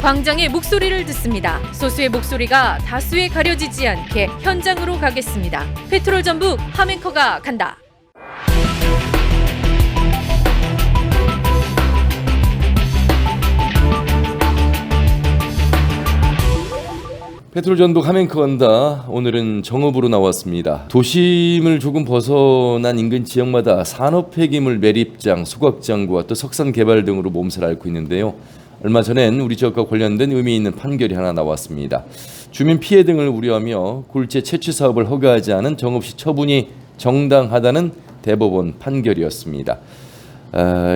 광장의 목소리를 듣습니다. 소수의 목소리가 다수에 가려지지 않게 현장으로 가겠습니다. 페트롤 전북 함앵커가 간다. 페트롤 전북 함앵커 간다. 오늘은 정읍으로 나왔습니다. 도심을 조금 벗어난 인근 지역마다 산업 폐기물 매립장, 수각장과 또 석산 개발 등으로 몸살을 앓고 있는데요. 얼마 전엔 우리 지역과 관련된 의미 있는 판결이 하나 나왔습니다. 주민 피해 등을 우려하며 굴재 채취 사업을 허가하지 않은 정읍시 처분이 정당하다는 대법원 판결이었습니다.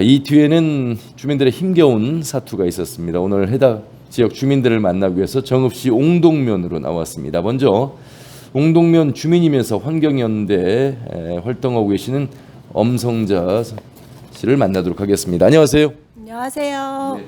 이 뒤에는 주민들의 힘겨운 사투가 있었습니다. 오늘 해당 지역 주민들을 만나기 위해서 정읍시 옹동면으로 나왔습니다. 먼저 옹동면 주민이면서 환경연대에 활동하고 계시는 엄성자 씨를 만나도록 하겠습니다. 안녕하세요. 안녕하세요. 네.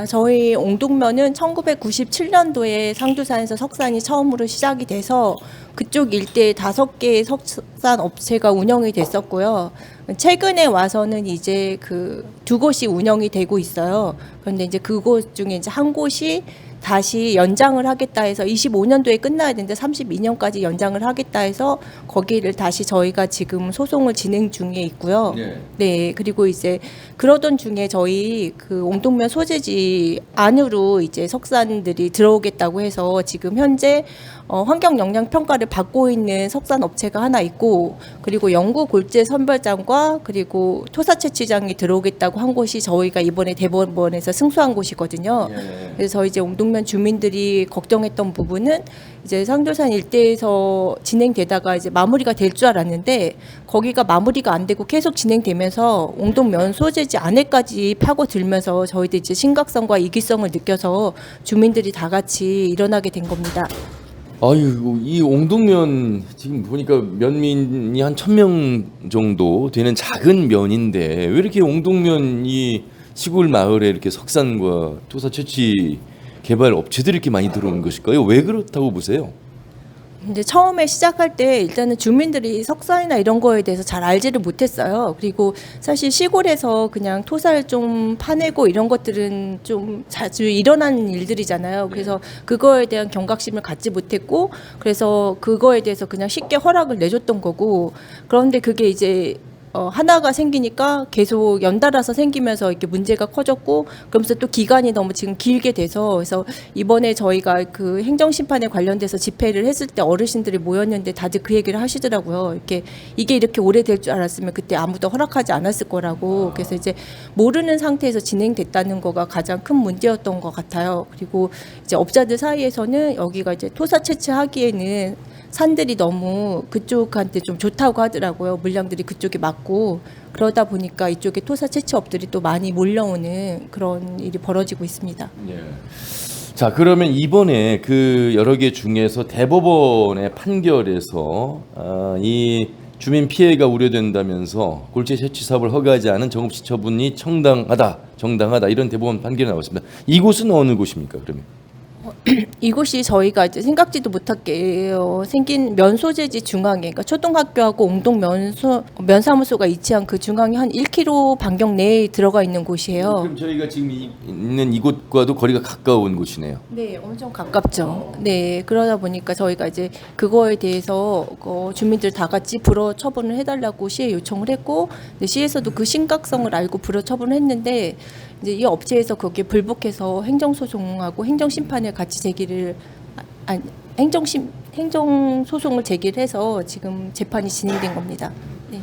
저희 옹동면은 1997년도에 상주산에서 석산이 처음으로 시작이 돼서 그쪽 일대에 5개의 석산 업체가 운영이 됐었고요. 최근에 와서는 이제 그 2곳이 운영이 되고 있어요. 그런데 이제 그곳 중에 이제 한 곳이 다시 연장을 하겠다 해서 25년도에 끝나야 되는데 32년까지 연장을 하겠다 해서 거기를 다시 저희가 지금 소송을 진행 중에 있고요. 네, 그리고 이제 그러던 중에 저희 그 옹동면 소재지 안으로 이제 석산들이 들어오겠다고 해서 지금 현재 환경 영향 평가를 받고 있는 석산 업체가 하나 있고, 그리고 영구 골재 선별장과 그리고 토사 채취장이 들어오겠다고 한 곳이 저희가 이번에 대법원에서 승소한 곳이거든요. 그래서 이제 옹동면 주민들이 걱정했던 부분은 이제 상주산 일대에서 진행되다가 이제 마무리가 될 줄 알았는데 거기가 마무리가 안 되고 계속 진행되면서 옹동면 소재지 안에까지 파고들면서 저희도 이제 심각성과 이기성을 느껴서 주민들이 다 같이 일어나게 된 겁니다. 아유, 이 옹동면 지금 보니까 면민이 한 1,000명 정도 되는 작은 면인데 왜 이렇게 옹동면 이 시골 마을에 이렇게 석산과 토사 채취 개발 업체들이 이렇게 많이 들어오는 것일까요? 왜 그렇다고 보세요? 근데 처음에 시작할 때 일단은 주민들이 석산이나 이런 거에 대해서 잘 알지를 못했어요. 그리고 사실 시골에서 그냥 토사를 좀 파내고 이런 것들은 좀 자주 일어나는 일들이잖아요. 그래서 그거에 대한 경각심을 갖지 못했고, 그래서 그거에 대해서 그냥 쉽게 허락을 내줬던 거고, 그런데 그게 이제 하나가 생기니까 계속 연달아서 생기면서 이렇게 문제가 커졌고, 그러면서 또 기간이 너무 지금 길게 돼서, 그래서 이번에 저희가 그 행정심판에 관련돼서 집회를 했을 때 어르신들이 모였는데 다들 그 얘기를 하시더라고요. 이게 이렇게 오래될 줄 알았으면 그때 아무도 허락하지 않았을 거라고. 그래서 이제 모르는 상태에서 진행됐다는 거가 가장 큰 문제였던 것 같아요. 그리고 이제 업자들 사이에서는 여기가 이제 토사 채취하기에는 산들이 너무 그쪽한테 좀 좋다고 하더라고요. 물량들이 그쪽에 많고, 그러다 보니까 이쪽에 토사 채취업들이 또 많이 몰려오는 그런 일이 벌어지고 있습니다. 예. 자, 그러면 이번에 그 여러 개 중에서 대법원의 판결에서 이 주민 피해가 우려된다면서 골재 채취 사업을 허가하지 않은 정읍시 처분이 정당하다 이런 대법원 판결이 나왔습니다. 이곳은 어느 곳입니까? 그러면? 이곳이 저희가 이제 생각지도 못하게 생긴 면소재지 중앙에, 그러니까 초등학교하고 옹동 면사무소가 위치한 그 중앙에 한 1km 반경 내에 들어가 있는 곳이에요. 그럼 저희가 지금 있는 이곳과도 거리가 가까운 곳이네요. 네, 엄청 가깝죠. 네, 그러다 보니까 저희가 이제 그거에 대해서 주민들 다 같이 불허 처분을 해달라고 시에 요청을 했고, 시에서도 그 심각성을 알고 불허 처분을 했는데, 이제 이 업체에서 거기에 불복해서 행정소송하고 행정심판을 같이 행정소송을 제기를 해서 지금 재판이 진행된 겁니다. 네.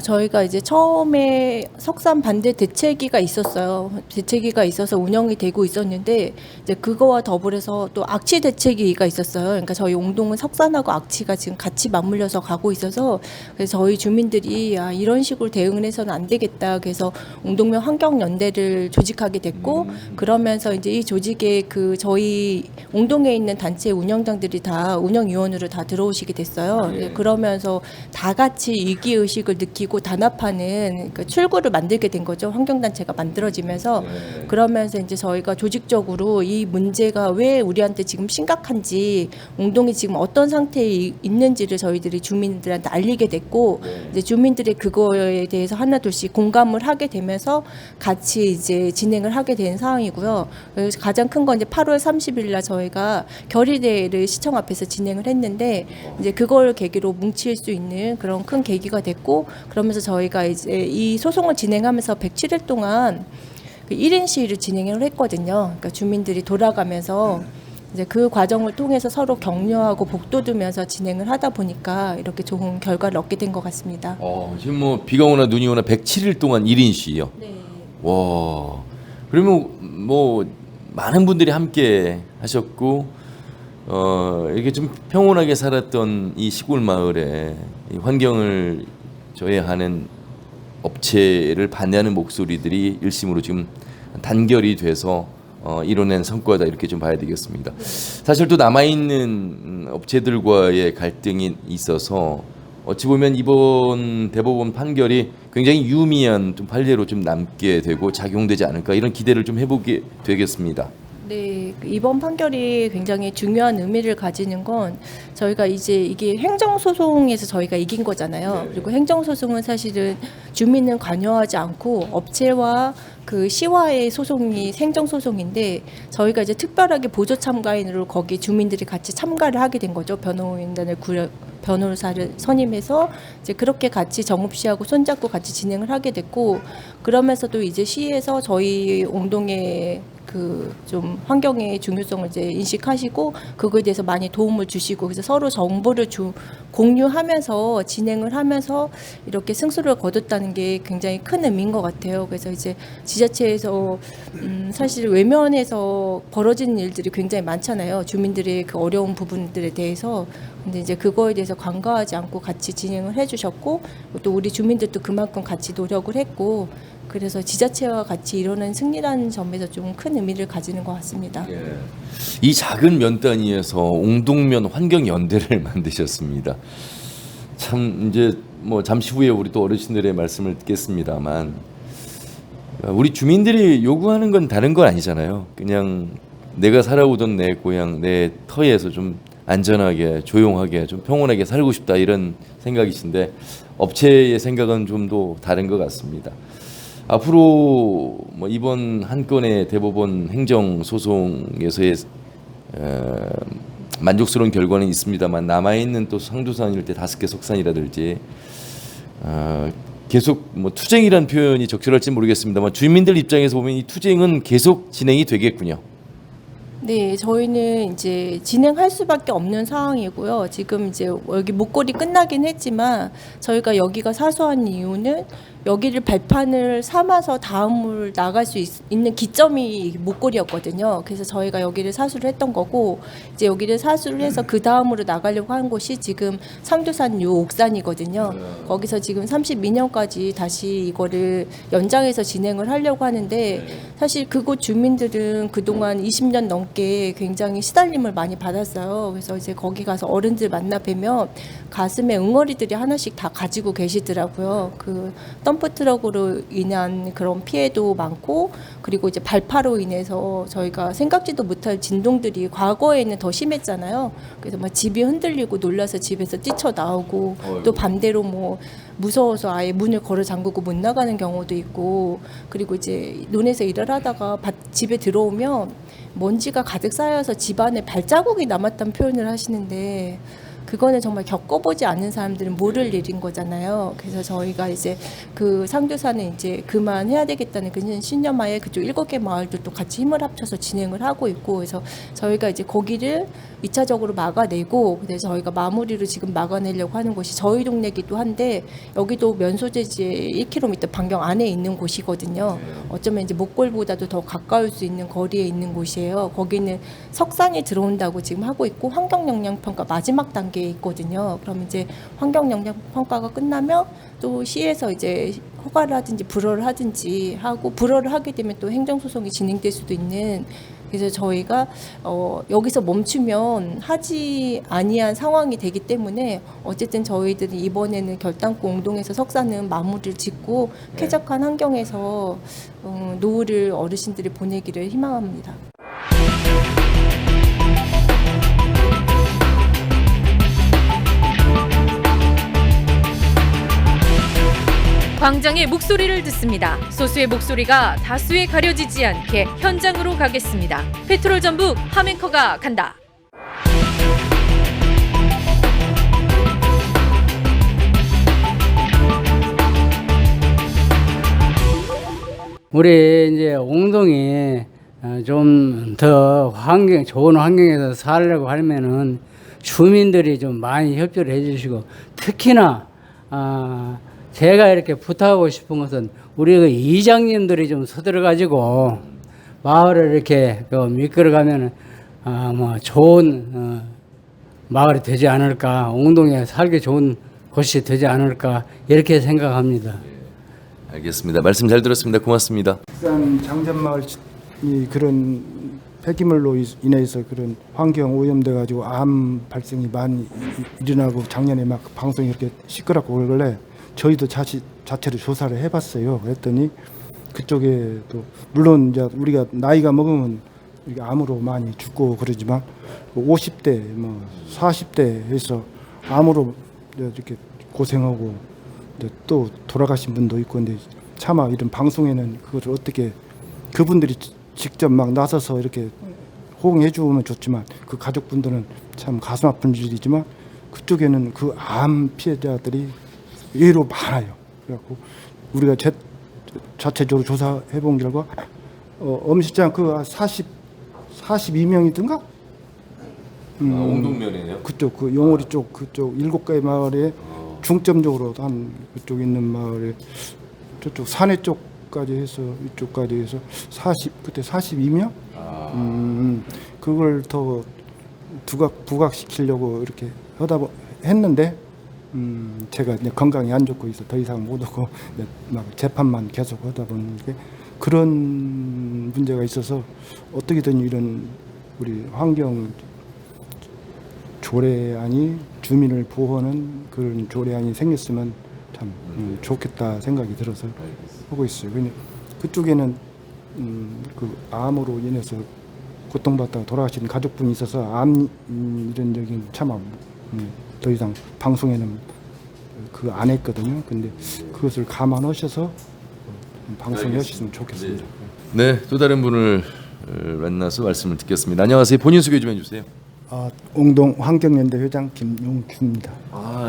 저희가 이제 처음에 석산 반대 대책위가 있었어요. 대책위가 있어서 운영이 되고 있었는데, 이제 그거와 더불어서 또 악취 대책위가 있었어요. 그러니까 저희 옹동은 석산하고 악취가 지금 같이 맞물려서 가고 있어서, 그래서 저희 주민들이 이런 식으로 대응을 해서는 안 되겠다. 그래서 옹동면 환경연대를 조직하게 됐고, 그러면서 이제 이 조직에 그 저희 옹동에 있는 단체 운영장들이 다 운영위원으로 다 들어오시게 됐어요. 그러면서 다 같이 위기의식을 의식을 느끼고 단합하는 그러니까 출구를 만들게 된 거죠. 환경단체가 만들어지면서 그러면서 이제 저희가 조직적으로 이 문제가 왜 우리한테 지금 심각한지 옹동이 지금 어떤 상태에 있는지를 저희들이 주민들한테 알리게 됐고 이제 주민들이 그거에 대해서 하나둘씩 공감을 하게 되면서 같이 이제 진행을 하게 된 상황이고요. 그래서 가장 큰 건 이제 8월 30일 날 저희가 결의대회를 시청 앞에서 진행을 했는데 이제 그걸 계기로 뭉칠 수 있는 그런 큰 계기가 됐고 그러면서 저희가 이제 이 소송을 진행하면서 107일 동안 그 1인 시위를 진행을 했거든요. 그러니까 주민들이 돌아가면서 이제 그 과정을 통해서 서로 격려하고 복돋우면서 진행을 하다 보니까 이렇게 좋은 결과를 얻게 된 것 같습니다. 지금 뭐 비가 오나 눈이 오나 107일 동안 1인 시요. 네. 와. 그러면 뭐 많은 분들이 함께 하셨고 이렇게 좀 평온하게 살았던 이 시골 마을에 이 환경을 저해하는 업체를 반대하는 목소리들이 일심으로 지금 단결이 돼서 이뤄낸 성과다 이렇게 좀 봐야 되겠습니다. 사실 또 남아있는 업체들과의 갈등이 있어서 어찌 보면 이번 대법원 판결이 굉장히 유의미한 좀 판례로 좀 남게 되고 작용되지 않을까 이런 기대를 좀 해보게 되겠습니다. 네, 이번 판결이 굉장히 중요한 의미를 가지는 건 저희가 이제 이게 행정소송에서 저희가 이긴 거잖아요. 그리고 행정소송은 사실은 주민은 관여하지 않고 업체와 그 시와의 소송이 행정소송인데 저희가 이제 특별하게 보조 참가인으로 거기 주민들이 같이 참가를 하게 된 거죠. 변호인단을 변호사를 선임해서 이제 그렇게 같이 정읍 시하고 손잡고 같이 진행을 하게 됐고 그러면서도 이제 시에서 저희 옹동의 그 좀 환경의 중요성을 이제 인식하시고 그거에 대해서 많이 도움을 주시고 그래서 서로 정보를 공유하면서 진행을 하면서 이렇게 승소를 거뒀다는 게 굉장히 큰 의미인 것 같아요. 그래서 이제 지자체에서 사실 외면에서 벌어지는 일들이 굉장히 많잖아요. 주민들의 그 어려운 부분들에 대해서 근데 이제 그거에 대해서 간과하지 않고 같이 진행을 해주셨고 또 우리 주민들도 그만큼 같이 노력을 했고 그래서 지자체와 같이 이루는 승리라는 점에서 좀 큰 의미를 가지는 것 같습니다. 이 작은 면 단위에서 옹동면 환경연대를 만드셨습니다. 참 이제 뭐 잠시 후에 우리 또 어르신들의 말씀을 듣겠습니다만 우리 주민들이 요구하는 건 다른 건 아니잖아요. 그냥 내가 살아오던 내 고향, 내 터에서 좀 안전하게, 조용하게, 좀 평온하게 살고 싶다 이런 생각이신데 업체의 생각은 좀 더 다른 것 같습니다. 앞으로 뭐 이번 한 건의 대법원 행정 소송에서의 만족스러운 결과는 있습니다만 남아 있는 또 상두산 일대 5개 석산이라든지 계속 뭐 투쟁이란 표현이 적절할지 모르겠습니다만 주민들 입장에서 보면 이 투쟁은 계속 진행이 되겠군요. 네, 저희는 이제 진행할 수밖에 없는 상황이고요. 지금 이제 여기 목골이 끝나긴 했지만 저희가 여기가 사소한 이유는 여기를 발판을 삼아서 다음을 나갈 수 있는 기점이 목골이었거든요. 그래서 저희가 여기를 사수를 했던 거고 이제 여기를 사수를 해서 그 다음으로 나가려고 하는 곳이 지금 상두산 요 옥산이거든요. 거기서 지금 32년까지 다시 이거를 연장해서 진행을 하려고 하는데 사실 그곳 주민들은 그동안 20년 넘게 굉장히 시달림을 많이 받았어요. 그래서 이제 거기 가서 어른들 만나 뵈면 가슴에 응어리들이 하나씩 다 가지고 계시더라고요. 그 덤프트럭으로 인한 그런 피해도 많고 그리고 이제 발파로 인해서 저희가 생각지도 못할 진동들이 과거에는 더 심했잖아요. 그래서 막 집이 흔들리고 놀라서 집에서 뛰쳐나오고 또 반대로 뭐 무서워서 아예 문을 걸어 잠그고 못 나가는 경우도 있고 그리고 이제 논에서 일을 하다가 집에 들어오면 먼지가 가득 쌓여서 집안에 발자국이 남았다는 표현을 하시는데 그거는 정말 겪어보지 않는 사람들은 모를 일인 거잖아요. 그래서 저희가 이제 그 상두산은 이제 그만해야 되겠다는 그 신념하에 그쪽 7개 마을들도 같이 힘을 합쳐서 진행을 하고 있고 그래서 저희가 이제 거기를 2차적으로 막아내고 그래서 저희가 마무리로 지금 막아내려고 하는 곳이 저희 동네기도 한데 여기도 면소재지에 1km 반경 안에 있는 곳이거든요. 어쩌면 이제 목골보다도 더 가까울 수 있는 거리에 있는 곳이에요. 거기는 석산이 들어온다고 지금 하고 있고 환경영향평가 마지막 단계에 있거든요. 그럼 이제 환경영향평가가 끝나면 또 시에서 이제 허가를 하든지 불허를 하든지 하고 불허를 하게 되면 또 행정소송이 진행될 수도 있는 그래서 저희가 여기서 멈추면 하지 아니한 상황이 되기 때문에 어쨌든 저희들이 이번에는 결단코 옹동에서 석사는 마무리를 짓고 쾌적한 환경에서 노후를 어르신들이 보내기를 희망합니다. 광장의 목소리를 듣습니다. 소수의 목소리가 다수에 가려지지 않게 현장으로 가겠습니다. 페트롤 전북 함앵커가 간다. 우리 이제 옹동이 좀 더 좋은 환경에서 살려고 하면은 주민들이 좀 많이 협조를 해주시고, 특히나 제가 이렇게 부탁하고 싶은 것은 우리 그 이장님들이 좀 서들어가지고 마을을 이렇게 미끌어가면은 뭐 좋은 마을이 되지 않을까, 옹동에 살기 좋은 곳이 되지 않을까 이렇게 생각합니다. 알겠습니다. 말씀 잘 들었습니다. 고맙습니다. 부산 장전마을이 그런 폐기물로 인해서 그런 환경 오염돼 가지고 암 발생이 많이 일어나고, 작년에 막 방송이 이렇게 시끄럽고 그러길래 저희도 자체로 조사를 해봤어요. 그랬더니 그쪽에 또 물론 이제 우리가 나이가 먹으면 이렇게 암으로 많이 죽고 그러지만 50대 뭐 40대에서 암으로 이렇게 고생하고 또 돌아가신 분도 있고, 근데 차마 이런 방송에는 그걸 어떻게 그분들이 직접 막 나서서 이렇게 호응해 주면 좋지만 그 가족분들은 참 가슴 아픈 일이지만 그쪽에는 그 암 피해자들이 의외로 많아요. 그래갖고 우리가 자체적으로 조사해 본 결과 엄시장 그 42명이든가 옹동면이네요. 그쪽 그 용오리 쪽 그쪽 7개 마을에 중점적으로 한 그쪽 있는 마을에 저쪽 산해 쪽까지 해서 이쪽까지 해서 그때 42명? 그걸 더 부각시키려고 이렇게 했는데 제가 이제 건강이 안 좋고 있어 더 이상 못 오고 막 재판만 계속 하다 보니까 그런 문제가 있어서 어떻게든 이런 우리 환경 조례안이 주민을 보호하는 그런 조례안이 생겼으면 참 좋겠다 생각이 들어서 하고 있어요. 근데 그쪽에는 그 암으로 인해서 고통받다가 돌아가신 가족분이 있어서 암 이런 적인 차마 더 이상 방송에는 그 안 했거든요. 근데 그것을 감안하셔서 방송에 하셨으면 좋겠습니다. 네, 또 다른 분을 만나서 말씀을 듣겠습니다. 안녕하세요. 본인 소개 좀 해주세요. 옹동 환경연대 회장 김용주입니다.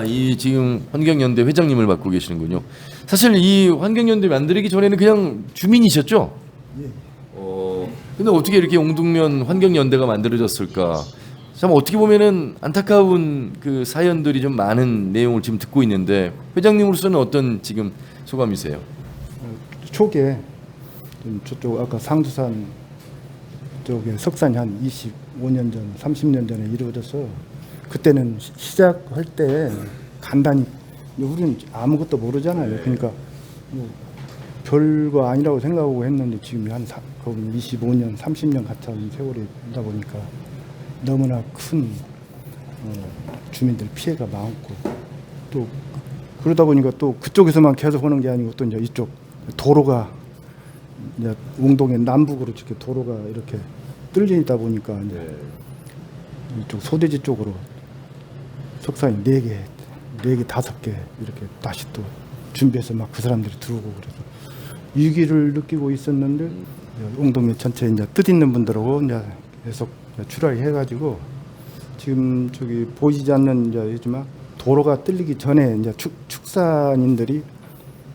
이 지금 환경연대 회장님을 맡고 계시는군요. 사실 이 환경연대 만들기 전에는 그냥 주민이셨죠? 예. 근데 어떻게 이렇게 옹동면 환경연대가 만들어졌을까? 참 어떻게 보면은 안타까운 그 사연들이 좀 많은 내용을 지금 듣고 있는데 회장님으로서는 어떤 지금 소감이세요? 초기에 저쪽 아까 상주산 쪽에 석산이 한 25년 전, 30년 전에 이루어져서 그때는 시작할 때 간단히 우리는 아무것도 모르잖아요. 그러니까 뭐 별거 아니라고 생각하고 했는데 지금 한 25년, 30년 가까운 세월이 되다 보니까 너무나 큰 주민들 피해가 많고 또 그러다 보니까 또 그쪽에서만 계속 오는 게 아니고 또 이제 이쪽 도로가 이제 웅동의 남북으로 이렇게 도로가 이렇게 뚫려 있다 보니까 이제 이쪽 소대지 쪽으로 석산이 4개, 5개 이렇게 다시 또 준비해서 막 그 사람들이 들어오고 그래서 위기를 느끼고 있었는데 웅동의 전체 이제 뜻 있는 분들하고 이제 계속 출하를 해가지고 지금 저기 보이지 않는 이제 하지만 도로가 뚫리기 전에 이제 축산인들이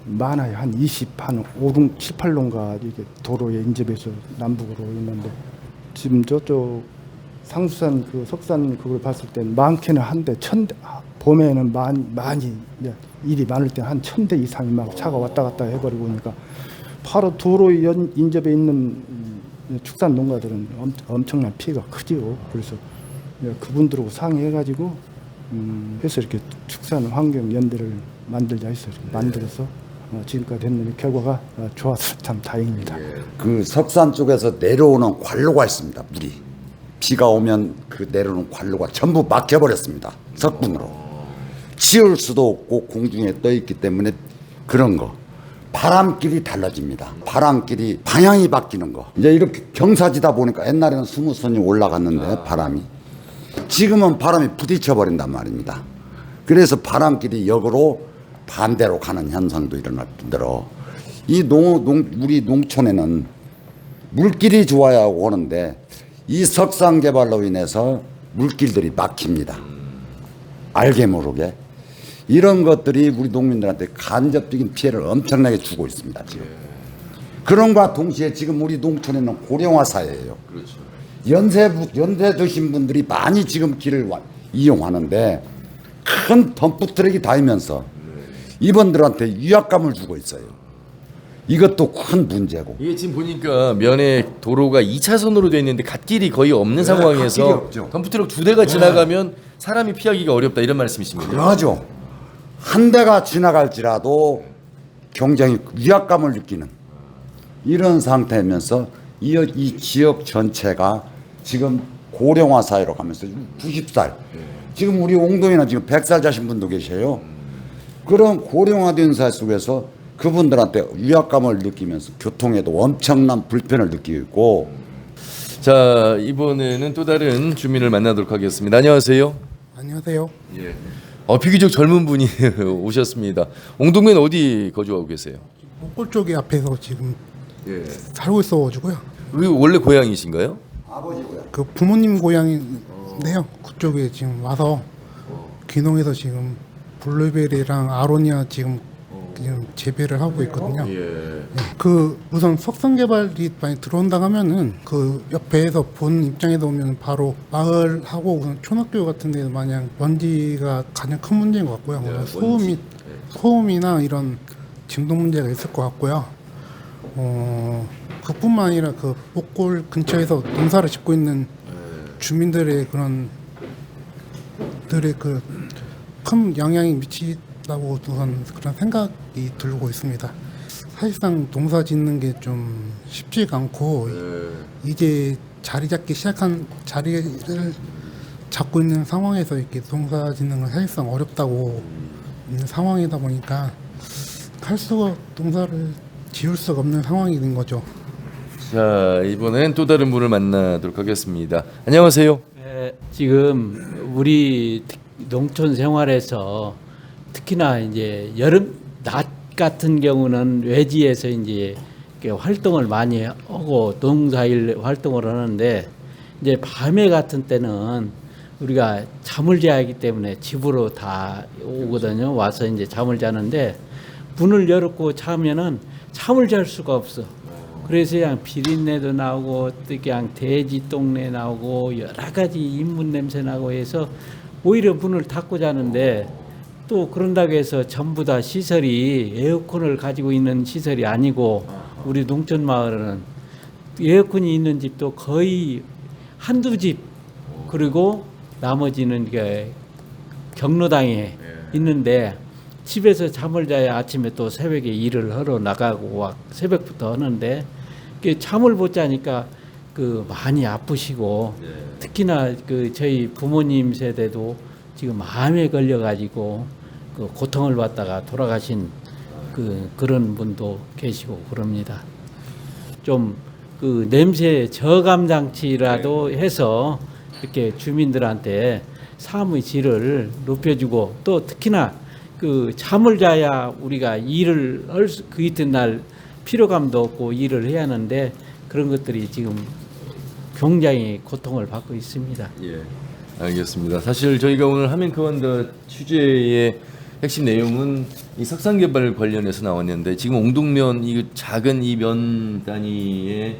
많아요. 한 5, 7, 8농가 이게 도로에 인접해서 남북으로 있는데 지금 저쪽 상수산 그 석산 그걸 봤을 때 많게는 한대 1000대 봄에는 많이 이제 일이 많을 때 한 1000대 이상이 막 차가 왔다 갔다 해버리고 그러니까 바로 도로 인접에 있는 축산 농가들은 엄청난 피해가 크지요. 그래서 그분들하고 상의해가지고 해서 이렇게 축산 환경 연대를 만들자 해서 만들어서 지금까지 했는데 결과가 좋아서 참 다행입니다. 그 석산 쪽에서 내려오는 관로가 있습니다. 물이 비가 오면 그 내려오는 관로가 전부 막혀버렸습니다. 석분으로 치울 수도 없고 공중에 떠 있기 때문에 그런 거 바람길이 달라집니다. 바람길이 방향이 바뀌는 거. 이제 이렇게 경사지다 보니까 옛날에는 스무선이 올라갔는데 바람이 지금은 바람이 부딪혀 버린단 말입니다. 그래서 바람길이 역으로 반대로 가는 현상도 일어날 뿐더러 이 우리 농촌에는 물길이 좋아야 하고 하는데 이 석산 개발로 인해서 물길들이 막힙니다. 알게 모르게 이런 것들이 우리 농민들한테 간접적인 피해를 엄청나게 주고 있습니다. 지금 그런과 동시에 지금 우리 농촌에는 고령화 사회예요. 연세 드신 분들이 많이 지금 길을 이용하는데 큰 덤프트럭이 다니면서 이분들한테 위압감을 주고 있어요. 이것도 큰 문제고. 이게 지금 보니까 면에 도로가 2차선으로 돼 있는데 갓길이 거의 없는 갓길이 상황에서 없죠. 덤프트럭 2대가 지나가면 사람이 피하기가 어렵다 이런 말씀이십니다. 그러죠. 한 대가 지나갈지라도 굉장히 위압감을 느끼는 이런 상태면서 이 지역 전체가 지금 고령화 사회로 가면서 90살 지금 우리 옹동이는 지금 100살 자신 분도 계셔요. 그런 고령화된 사회 속에서 그분들한테 위압감을 느끼면서 교통에도 엄청난 불편을 느끼고 있고. 자, 이번에는 또 다른 주민을 만나도록 하겠습니다. 안녕하세요. 안녕하세요. 비교적 젊은 분이 오셨습니다. 옹동면 어디 거주하고 계세요? 목골 쪽에 앞에서 지금 살고 있어가지고요. 여기 원래 고향이신가요? 그 부모님 고향인데요. 그쪽에 지금 와서 귀농해서 지금 블루베리랑 아로니아 지금 재배를 하고 있거든요. 그 우선 석산 개발이 많이 들어온다 하면은 그 옆에서 본 입장에서 보면 바로 마을하고 우선 초등학교 같은 데서 마냥 먼지가 가장 큰 문제인 것 같고요. 소음이나 이런 진동 문제가 있을 것 같고요. 그뿐만 아니라 그 목골 근처에서 농사를 짓고 있는 주민들의 그런 그 큰 영향이 미치다고 우선 그런 생각이 들고 있습니다. 사실상 농사 짓는 게 좀 쉽지가 않고 이제 자리를 잡고 있는 상황에서 이렇게 농사 짓는 건 사실상 어렵다고 있는 상황이다 보니까 농사를 지을 수가 없는 상황이 된 거죠. 자, 이번엔 또 다른 분을 만나도록 하겠습니다. 안녕하세요. 지금 우리 농촌 생활에서 특히나 이제 여름 낮 같은 경우는 외지에서 이제 이렇게 활동을 많이 하고 농사일 활동을 하는데 이제 밤에 같은 때는 우리가 잠을 자야 하기 때문에 집으로 다 오거든요. 와서 이제 잠을 자는데 문을 열었고 자면은 잠을 잘 수가 없어. 그래서 그냥 비린내도 나오고 또 그냥 돼지 똥내 나오고 여러 가지 인문 냄새 나고 해서 오히려 문을 닫고 자는데 또 그런다고 해서 전부 다 시설이 에어컨을 가지고 있는 시설이 아니고 우리 농촌 마을은 에어컨이 있는 집도 거의 한두 집 그리고 나머지는 이게 경로당에 있는데 집에서 잠을 자야 아침에 또 새벽에 일을 하러 나가고 새벽부터 하는데 잠을 못 자니까 그 많이 아프시고 특히나 그 저희 부모님 세대도 지금 암에 걸려가지고 그 고통을 받다가 돌아가신 그런 분도 계시고 그럽니다. 좀 그 냄새 저감 장치라도 해서 이렇게 주민들한테 삶의 질을 높여주고 또 특히나 그 잠을 자야 우리가 일을 그 이튿날 피로감도 없고 일을 해야 하는데 그런 것들이 지금 굉장히 고통을 받고 있습니다. 알겠습니다. 사실 저희가 오늘 하멘크원더 취재의 핵심 내용은 이 석산 개발 관련해서 나왔는데 지금 옹동면 이 작은 이 면 단위의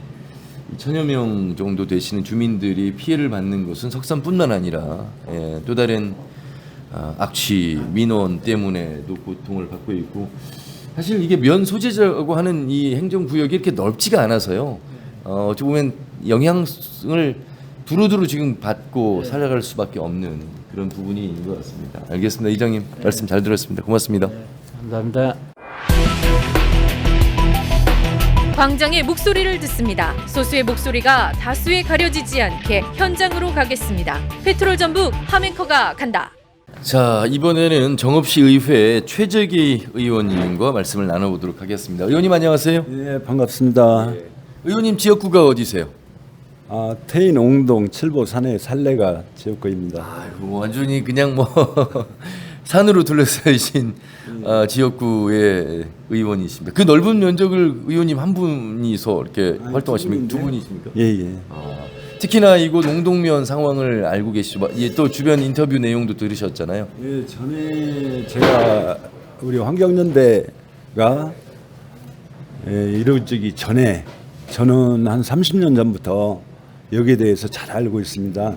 1000여 명 정도 되시는 주민들이 피해를 받는 것은 석산뿐만 아니라 또 다른 악취, 민원 때문에도 고통을 받고 있고 사실 이게 면 소재라고 하는 이 행정구역이 이렇게 넓지가 않아서요. 어찌 보면 영향을 두루두루 지금 받고 살아갈 수밖에 없는 그런 부분이 있는 것 같습니다. 알겠습니다. 이장님 말씀 잘 들었습니다. 고맙습니다. 감사합니다. 광장의 목소리를 듣습니다. 소수의 목소리가 다수에 가려지지 않게 현장으로 가겠습니다. 페트롤 전북 함앵커가 간다. 자, 이번에는 정읍시 의회 최재기 의원님과 말씀을 나눠보도록 하겠습니다. 의원님 안녕하세요. 예, 반갑습니다. 의원님 지역구가 어디세요? 태인 옹동 칠보 산해 살레가 지역구입니다. 아이고, 완전히 그냥 뭐 산으로 둘러싸이신 지역구의 의원이십니다. 그 넓은 면적을 의원님 한 분이서 이렇게 활동하시면 두 분이십니까? 예, 예. 특히나 이곳 옹동면 상황을 알고 계시죠? 예, 또 주변 인터뷰 내용도 들으셨잖아요. 예, 전에 제가 우리 환경연대가 이루어지기 전에 저는 한 30년 전부터 여기에 대해서 잘 알고 있습니다.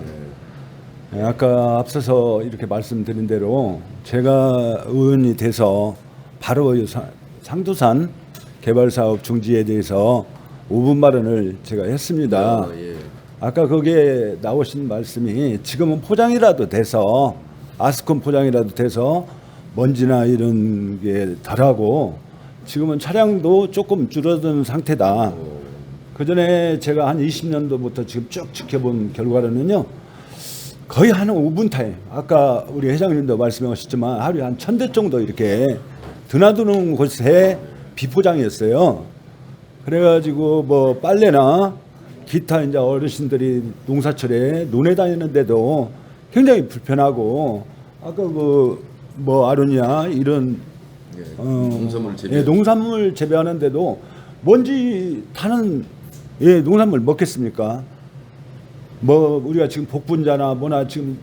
아까 앞서서 이렇게 말씀드린 대로 제가 의원이 돼서 바로 상두산 개발사업 중지에 대해서 5분 발언을 제가 했습니다. 아까 거기에 나오신 말씀이 지금은 포장이라도 돼서 아스콘 포장이라도 돼서 먼지나 이런 게 덜하고 지금은 차량도 조금 줄어든 상태다. 그 전에 제가 한 20년도부터 지금 쭉 지켜본 결과로는요. 거의 한 5분 타임. 아까 우리 회장님도 말씀하셨지만 하루에 한 1000대 정도 이렇게 드나드는 곳에 비포장이었어요. 그래가지고 뭐 빨래나 기타 이제 어르신들이 농사철에 논에 다니는데도 굉장히 불편하고 아까 그 뭐 아로니아 이런 농산물 재배하는데도 먼지 타는 농산물 먹겠습니까? 뭐 우리가 지금 복분자나 뭐나 지금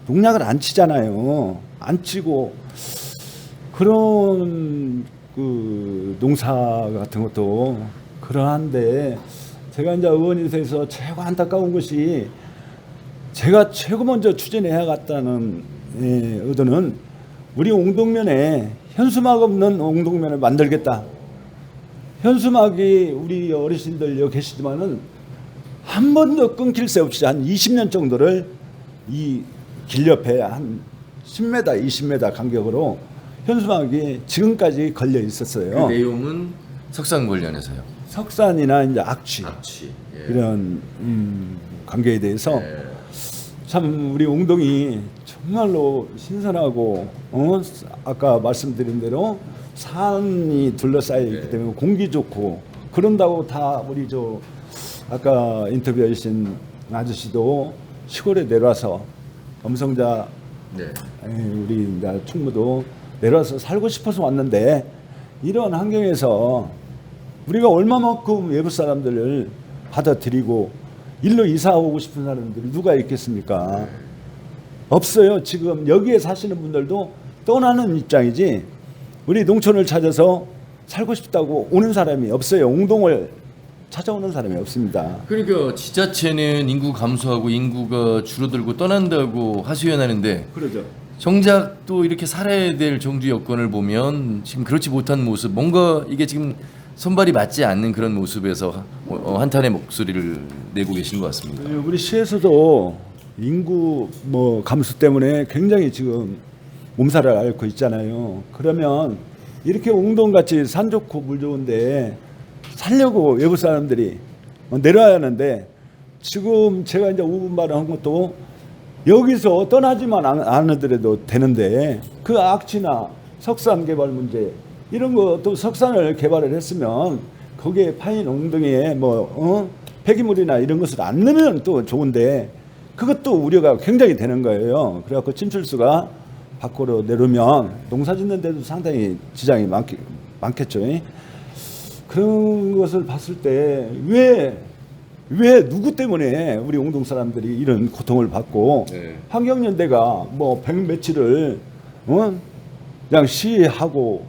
농약을 안 치잖아요. 안 치고 그런 그 농사 같은 것도 그러한데 제가 이제 의원이 돼서 최고 안타까운 것이 제가 최고 먼저 추진해야겠다는 의도는 우리 옹동면에 현수막 없는 옹동면을 만들겠다. 현수막이 우리 어르신들 여기 계시지만은 한 번도 끊길 새 없이 한 20년 정도를 이 길 옆에 한 10m, 20m 간격으로 현수막이 지금까지 걸려 있었어요. 그 내용은 석산 관련해서요. 석산이나 이제 악취. 이런 관계에 대해서 참 우리 옹동이 정말로 신선하고 아까 말씀드린 대로 산이 둘러싸여 있기 때문에 공기 좋고 그런다고 다 우리 저 아까 인터뷰하신 아저씨도 시골에 내려와서 엄성자 우리 충무도 내려와서 살고 싶어서 왔는데 이런 환경에서 우리가 얼마만큼 외부 사람들을 받아들이고 일로 이사 오고 싶은 사람들이 누가 있겠습니까? 없어요. 지금 여기에 사시는 분들도 떠나는 입장이지 우리 농촌을 찾아서 살고 싶다고 오는 사람이 없어요. 옹동을 찾아오는 사람이 없습니다. 그러니까 지자체는 인구 감소하고 인구가 줄어들고 떠난다고 하소연하는데 그러죠. 정작 또 이렇게 살아야 될 정주 여건을 보면 지금 그렇지 못한 모습, 뭔가 이게 지금 손발이 맞지 않는 그런 모습에서 한탄의 목소리를 내고 계신 것 같습니다. 우리 시에서도 인구 뭐 감소 때문에 굉장히 지금 몸살을 앓고 있잖아요. 그러면 이렇게 옹동같이 산 좋고 물 좋은데 살려고 외부 사람들이 내려와야 하는데 지금 제가 이제 5분 발언한 것도 여기서 떠나지만 않으더라도 되는데 그 악취나 석산 개발 문제 이런 것도 석산을 개발을 했으면 거기에 파인 옹동이에 폐기물이나 이런 것을 안 넣으면 또 좋은데 그것도 우려가 굉장히 되는 거예요. 그래갖고 침출수가 밖으로 내려오면 농사 짓는 데도 상당히 지장이 많겠죠. 그런 것을 봤을 때 왜 누구 때문에 우리 옹동 사람들이 이런 고통을 받고 환경연대가 뭐 100며칠을 그냥 시위하고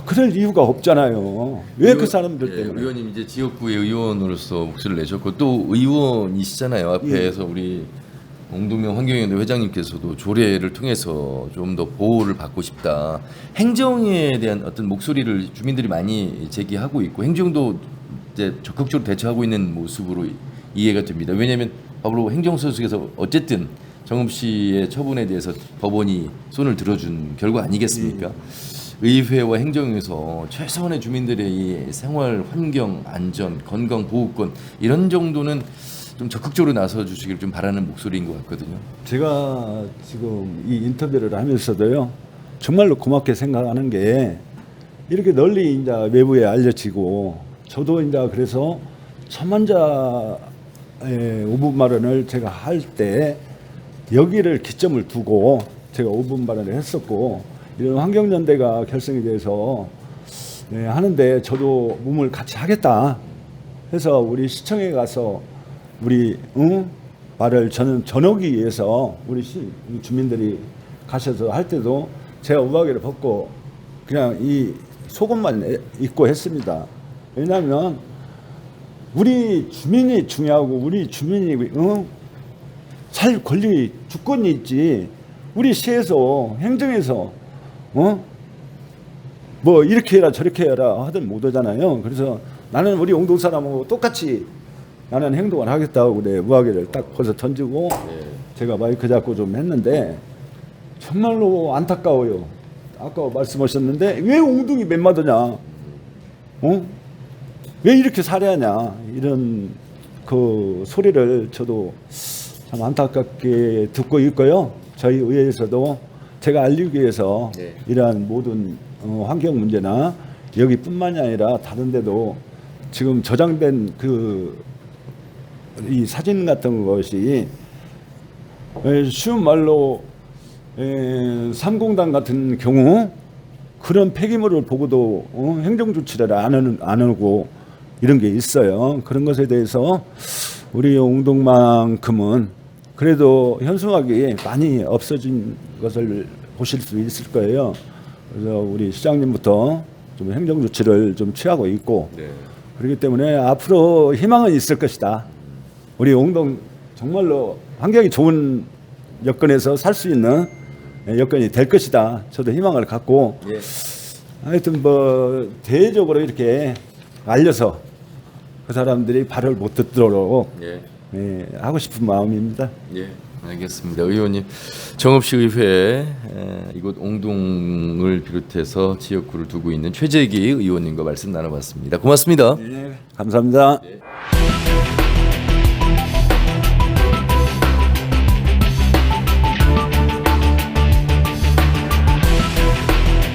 그럴 이유가 없잖아요. 왜 그 사람들 때문에? 의원님 이제 지역구의 의원으로서 목소리를 내셨고 또 의원이시잖아요. 앞에서 우리 옹동면 환경연대 회장님께서도 조례를 통해서 좀 더 보호를 받고 싶다. 행정에 대한 어떤 목소리를 주민들이 많이 제기하고 있고 행정도 이제 적극적으로 대처하고 있는 모습으로 이해가 됩니다. 왜냐하면 바로 행정소속에서 어쨌든 정읍 씨의 처분에 대해서 법원이 손을 들어준 결과 아니겠습니까? 의회와 행정에서 최소한의 주민들의 이 생활 환경, 안전, 건강 보호권 이런 정도는 좀 적극적으로 나서 주시길 좀 바라는 목소리인 것 같거든요. 제가 지금 이 인터뷰를 하면서도요, 정말로 고맙게 생각하는 게 이렇게 널리 이제 외부에 알려지고, 저도 이제 그래서 천만자의 5분 발언을 제가 할 때 여기를 기점을 두고 제가 5분 발언을 했었고, 이런 환경연대가 결성이 돼서 하는데 저도 몸을 같이 하겠다 해서 우리 시청에 가서 우리 말을 저는 전하기 위해서 우리 주민들이 가셔서 할 때도 제가 우아기를 벗고 그냥 이 속옷만 입고 했습니다. 왜냐하면 우리 주민이 중요하고 우리 주민이 살 권리 주권이 있지, 우리 시에서 행정에서 뭐 이렇게 해라 저렇게 해라 하든 못 하잖아요. 그래서 나는 우리 옹동 사람하고 똑같이 나는 행동을 하겠다고 그래 우아기를 딱 벗어 던지고 제가 마이크 잡고 좀 했는데 정말로 안타까워요. 아까 말씀하셨는데 왜 옹동이 맨마더냐, 왜 이렇게 살해하냐, 이런 그 소리를 저도 참 안타깝게 듣고 있고요. 저희 의회에서도 제가 알리기 위해서 이러한 모든 환경 문제나 여기뿐만이 아니라 다른 데도 지금 저장된 이 사진 같은 것이 쉬운 말로 삼공단 같은 경우 그런 폐기물을 보고도 행정 조치를 안 하고 이런 게 있어요. 그런 것에 대해서 우리 옹동만큼은 그래도 현수막이 많이 없어진 것을 보실 수 있을 거예요. 그래서 우리 시장님부터 좀 행정 조치를 좀 취하고 있고 그렇기 때문에 앞으로 희망은 있을 것이다. 우리 옹동 정말로 환경이 좋은 여건에서 살 수 있는 여건이 될 것이다. 저도 희망을 갖고 하여튼 뭐 대외적으로 이렇게 알려서 그 사람들이 발을 못 듣도록 하고 싶은 마음입니다. 알겠습니다. 의원님, 정읍시 의회 이곳 옹동을 비롯해서 지역구를 두고 있는 최재기 의원님과 말씀 나눠봤습니다. 고맙습니다. 감사합니다.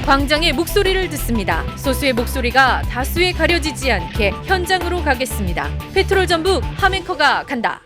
광장의 목소리를 듣습니다. 소수의 목소리가 다수에 가려지지 않게 현장으로 가겠습니다. 페트롤 전북 함앵커가 간다.